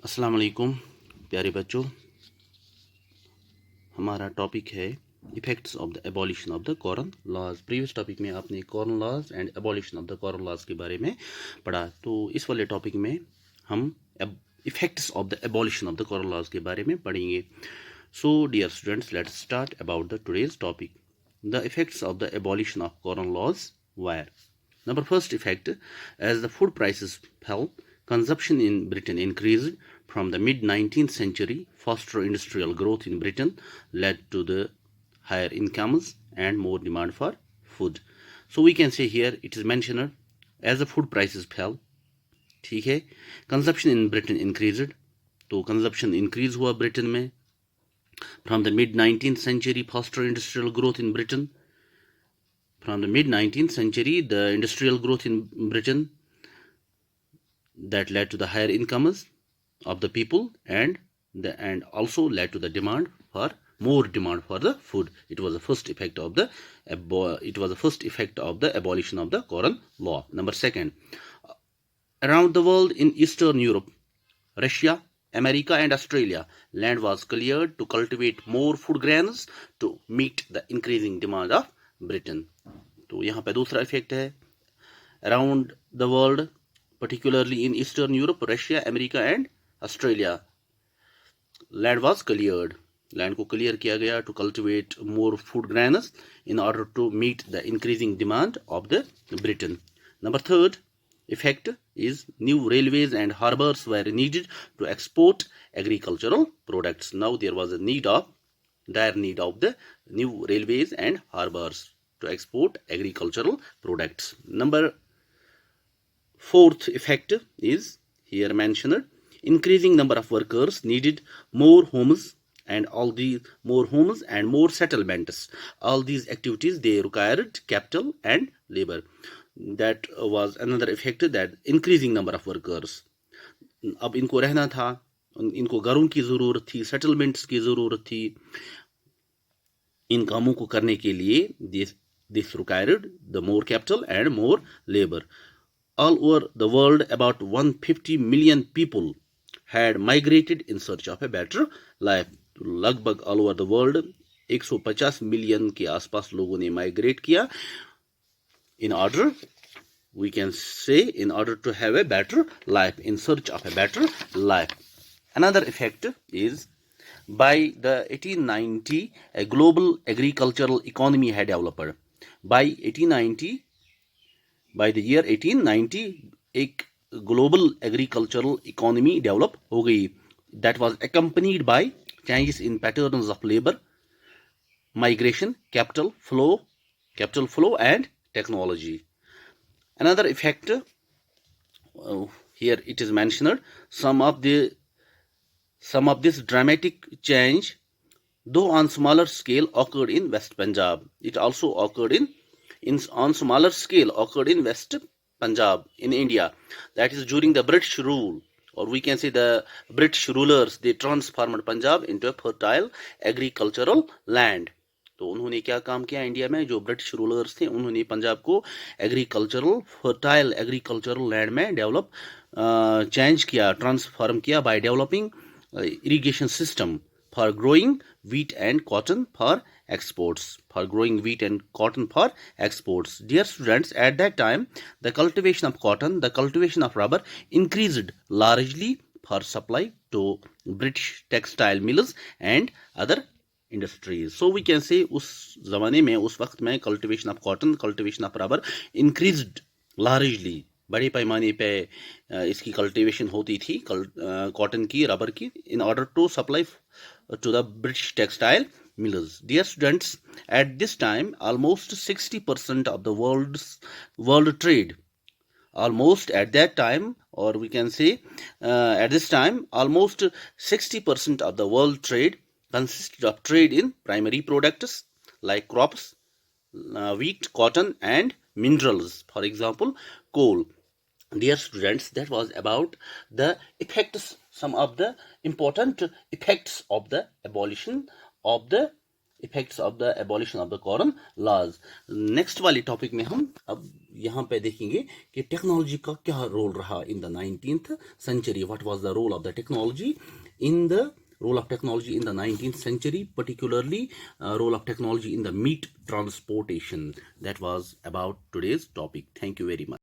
अस्सलाम वालेकुम प्यारे बच्चों। हमारा टॉपिक है effects of the abolition of the corn laws. Previous topic में आपने corn laws and abolition of the corn laws के बारे में पढ़ा, तो इस वाले टॉपिक में हम effects of the abolition of the corn laws के बारे में पढ़ेंगे। So dear students, let's start about the today's topic, the effects of the abolition of corn laws were. Number first effect, as the food prices fell, consumption in Britain increased. From the mid-19th century, faster industrial growth in Britain led to the higher incomes and more demand for food. So we can say here it is mentioned as the food prices fell, ठीक है, consumption in Britain increased, तो consumption increase हुआ Britain में. From the mid-19th century, faster industrial growth in Britain. From the mid-19th century, the industrial growth in Britain that led to the higher incomes of the people and also led to the more demand for the food. It was the first effect of the abolition of the Corn Law. Number second, around the world in Eastern Europe, Russia, America and Australia, land was cleared to cultivate more food grains to meet the increasing demand of Britain. तो यहाँ पे दूसरा effect है, around the world particularly in Eastern Europe, Russia, America and Australia, land was cleared. Land को clear किया गया to cultivate more food grains in order to meet the increasing demand of the Britain. Number third effect is new railways and harbors were needed to export agricultural products. Now there was a dire need of the new railways and harbors to export agricultural products. Number fourth effect is here mentioned, increasing number of workers needed more homes and more settlements. All these activities, they required capital and labor. That was another effect, that increasing number of workers. अब इनको रहना था, इनको घरों की जरूरत थी, settlements की जरूरत थी, इन कामों को करने के लिए this required the more capital and more labor. All over the world, about 150 million people had migrated in search of a better life. लगभग all over the world 150 million के आसपास लोगों ने माइग्रेट किया in order, we can say, in order to have a better life, in search of a better life. Another effect is, by the 1890, a global agricultural economy had developed. By the year 1890, एक global agricultural economy develop हो गई. That was accompanied by changes in patterns of labor, migration, capital flow and technology. Another effect, here it is mentioned, some of this dramatic change, though on smaller scale, occurred in West Punjab. It also occurred on smaller scale occurred in West Punjab in India. That is during the British rule, or we can say the British rulers, they transformed Punjab into a fertile agricultural land. तो उन्होंने क्या काम किया India में, जो British rulers थे उन्होंने पंजाब को फर्टाइल एग्रीकल्चरल लैंड में डेवलप चेंज किया, ट्रांसफॉर्म किया, by developing irrigation system for growing wheat and cotton for exports. Dear students, at that time, the cultivation of cotton, the cultivation of rubber increased largely for supply to British textile mills and other industries. So we can say उस जमाने में, उस वक्त में cultivation of cotton, cultivation of rubber increased largely, बड़े पैमाने पे इसकी कल्टीवेशन होती थी, कॉटन की, रबर की, in order to supply to the British textile mills. Dear students, at this time, almost 60% of the world trade, almost at that time, or we can say at this time, almost 60% of the world trade consisted of trade in primary products like crops, wheat, cotton and minerals, for example coal. Dear students, that was about the effects, some of the important effects of the abolition of the effects of the abolition of the corn laws. Next वाले topic में हम अब यहाँ पे देखेंगे कि technology का क्या रोल रहा in the 19th century। What was the role of the technology in the role of technology in the 19th century, particularly role of technology in the meat transportation. That was about today's topic. Thank you very much.